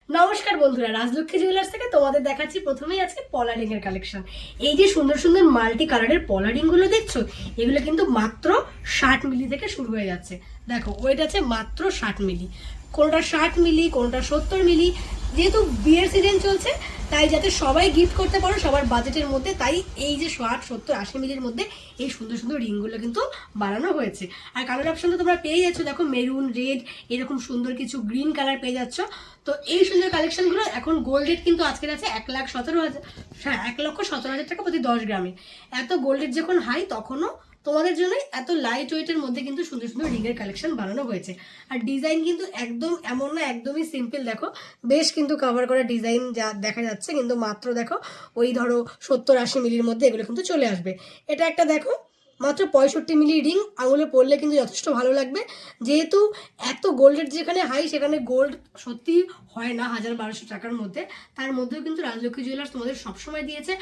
নমস্কার বন্ধুরা, রাজলক্ষ্মী জুয়েলার্স থেকে তোমাদের দেখাচ্ছি প্রথমেই আজকে পলারিং এর কালেকশন। এই যে সুন্দর সুন্দর মাল্টি কালারের পলারিং গুলো দেখছো, এগুলো কিন্তু মাত্র 60 মিলি থেকে শুরু হয়ে যাচ্ছে। দেখো ওয়েট আছে মাত্র 60 মিলি, কোনটা 60 মিলি কোনটা 70 মিলি। যেহেতু বিয়ের সিজন চলছে, তাই যাতে সবাই গিফট করতে পারো সবার বাজেটের মধ্যে, তাই এই যে 60, 70, 80 মিলির মধ্যে এই সুন্দর সুন্দর রিংগুলো কিন্তু বানানো হয়েছে। আর কালার অপশন তো তোমরা পেয়ে যাচ্ছ, দেখো মেরুন, রেড, এরকম সুন্দর কিছু গ্রিন কালার পেয়ে যাচ্ছ। তো এই সুন্দর কালেকশনগুলো এখন গোল্ড রেট কিন্তু আজকের আছে 1,17,000, হ্যাঁ 1,17,000 টাকা প্রতি 10 গ্রামে। এত গোল্ড রেট যখন হাই, তখনও তোমাদের জন্য এত লাইট ওয়েটের মধ্যে কিন্তু সুন্দর সুন্দর রিংয়ের কালেকশন বানানো হয়েছে। আর ডিজাইন কিন্তু একদম এমন না, একদমই সিম্পল। দেখো বেশ কিন্তু কভার করা ডিজাইন যা দেখা যাচ্ছে, কিন্তু মাত্র দেখো ওই ধরো 70-80 মিলির মধ্যে এগুলো কিন্তু চলে আসবে। এটা একটা দেখো মাত্র 65 মিলি রিং, আঙুলে পরলে কিন্তু যথেষ্ট ভালো লাগবে। যেহেতু এত গোল্ডের যেখানে হাই, সেখানে গোল্ড সত্যি হয় না 1,000-1,200 টাকার মধ্যে। তার মধ্যেও কিন্তু রাজলক্ষ্মী জুয়েলার্স তোমাদের সবসময় দিয়েছে।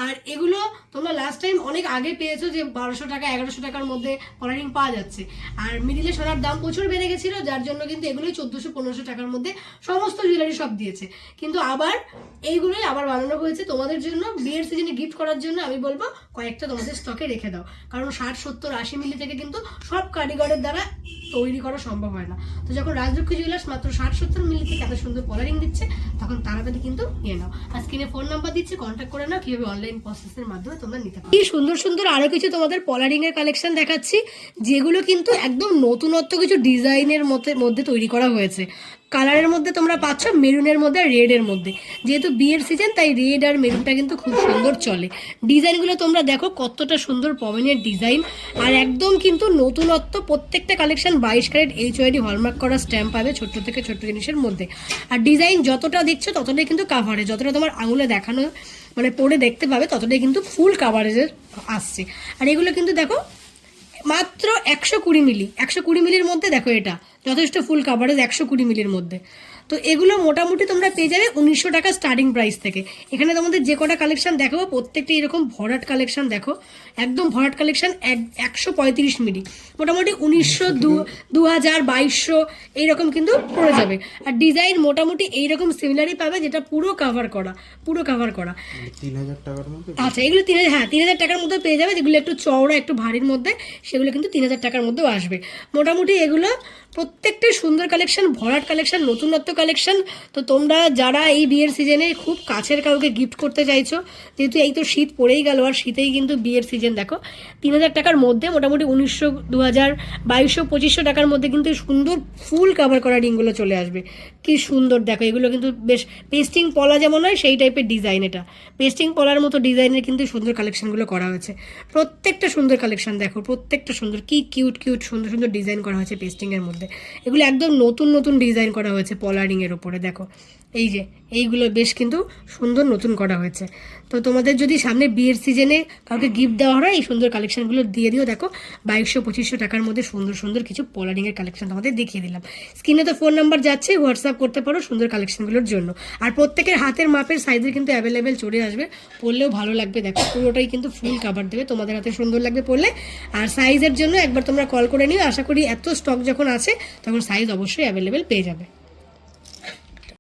আর এগুলো তোমরা লাস্ট টাইম অনেক আগে পেয়েছো যে 1,200 টাকা 1,100 টাকার মধ্যে পলারিং পাওয়া যাচ্ছে। আর মিডিলে সোনার দাম প্রচুর বেড়ে গেছিলো, যার জন্য কিন্তু এগুলোই 1,400-1,500 টাকার মধ্যে সমস্ত জুয়েলারি সব দিয়েছে। কিন্তু আবার এইগুলোই আবার বানানো হয়েছে তোমাদের জন্য, বিয়ের সিজনে গিফট করার জন্য। আমি বলবো কয়েকটা তোমাদের স্টকে রেখে দাও, কারণ 60, 70, 80 মিলি থেকে কিন্তু সব কারিগরের দ্বারা তৈরি করা সম্ভব হয় না। তো যখন রাজলক্ষ্মী জুয়েলার্স মাত্র 60-70 মিলি থেকে এত সুন্দর পলারিং দিচ্ছে, তখন তাড়াতাড়ি কিন্তু নিয়ে নাও। আর স্ক্রিনে ফোন নাম্বার দিচ্ছি, কন্ট্যাক্ট করে নাও কিভাবে অনলাইন প্রসেসের মাধ্যমে তোমরা নিতে পারো। এই সুন্দর সুন্দর আরো কিছু তোমাদের পলারিং এর কালেকশন দেখাচ্ছি, যেগুলো কিন্তু একদম নতুনত্ব কিছু ডিজাইনের মধ্যে তৈরি করা হয়েছে। কালারের মধ্যে তোমরা পাচ্ছ মেরুনের মধ্যে, রেডের মধ্যে। যেহেতু বিয়ের সিজন, তাই রেড আর মেরুনটা কিন্তু খুব সুন্দর চলে। ডিজাইনগুলো তোমরা দেখো কতটা সুন্দর পমেনের ডিজাইন, আর একদম কিন্তু নতুনত্ব। প্রত্যেকটা কালেকশন 22 ক্যারেট HYD হলমার্ক করা স্ট্যাম্প পাবে, ছোট্ট থেকে ছোট্ট জিনিসের মধ্যে। আর ডিজাইন যতটা দেখছো ততটাই কিন্তু কাভারেজ, যতটা তোমার আঙুলে দেখানো মানে পরে দেখতে পাবে, ততটাই কিন্তু ফুল কাভারেজের আসছে। আর এগুলো কিন্তু দেখো মাত্র 120 মিলি, 120 মিলির মধ্যে। দেখো এটা যথেষ্ট ফুল কাভারেজ 120 মিলির মধ্যে। তো এগুলো মোটামুটি তোমরা পেয়ে যাবে 1900 টাকা স্টার্টিং প্রাইস থেকে। এখানে তোমাদের যে কটা কালেকশন দেখাবো প্রত্যেকটা এরকম ভরাট কালেকশন। দেখো একদম ভরাট কালেকশন, 135 মিলি, মোটামুটি 1900, 2000, 2200 এইরকম কিন্তু পড়ে যাবে। আর ডিজাইন মোটামুটি এইরকম সিমিলারই পাবে, যেটা পুরো কাভার করা, পুরো কাভার করা। 3000 টাকার মধ্যে? আচ্ছা, এগুলো 3000, হ্যাঁ 3000 টাকার মধ্যে পেয়ে যাবে। যেগুলো একটু চওড়া একটু ভারীর মধ্যে, সেগুলো কিন্তু 3000 টাকার মধ্যেও আসবে। মোটামুটি এগুলো প্রত্যেকটাই সুন্দর কালেকশন, ভরাট কালেকশন, নতুনত্ব কালেকশন। তো তোমরা যারা এই বিয়ের সিজনে খুব কাছের কাউকে গিফট করতে চাইছো, যেহেতু এই তো শীত পড়েই গেল, আর শীতেই কিন্তু বিয়ের সিজন, দেখো 3000 টাকার মধ্যে মোটামুটি 1900, 2000, 2200, 2500 টাকার মধ্যে কিন্তু সুন্দর ফুল কাভার করা রিংগুলো চলে আসবে। কি সুন্দর দেখো, এগুলো কিন্তু বেশ পেস্টিং পলা যেমন হয় সেই টাইপের ডিজাইন। এটা পেস্টিং পলার মতো ডিজাইনের কিন্তু সুন্দর কালেকশনগুলো করা হয়েছে। প্রত্যেকটা সুন্দর কালেকশন দেখো, প্রত্যেকটা সুন্দর, কি কিউট কিউট সুন্দর সুন্দর ডিজাইন করা হয়েছে পেস্টিংয়ের মধ্যে। এগুলো একদম নতুন নতুন ডিজাইন করা হয়েছে পলারিংয়ের ওপরে। দেখো এই যে এইগুলো বেশ কিন্তু সুন্দর নতুন করা হয়েছে। তো তোমাদের যদি সামনে বিয়ের সিজনে কাউকে গিফট দেওয়া হয়, এই সুন্দর কালেকশনগুলো দিয়ে দিও। দেখো 2200-2500 টাকার মধ্যে সুন্দর সুন্দর কিছু পলারিংয়ের কালেকশন তোমাদের দেখিয়ে দিলাম। স্ক্রিনে তো ফোন নাম্বার যাচ্ছে, হোয়াটসঅ্যাপ করতে পারো সুন্দর কালেকশনগুলোর জন্য। আর প্রত্যেকের হাতের মাপের সাইজের কিন্তু অ্যাভেলেবেল চলে আসবে, পরলেও ভালো লাগবে। দেখো পুরোটাই কিন্তু ফুল কাভার দেবে, তোমাদের হাতে সুন্দর লাগবে পরলে। আর সাইজের জন্য একবার তোমরা কল করে নিও, আশা করি এত স্টক যখন আছে তখন সাইজ অবশ্যই অ্যাভেলেবেল পেয়ে যাবে।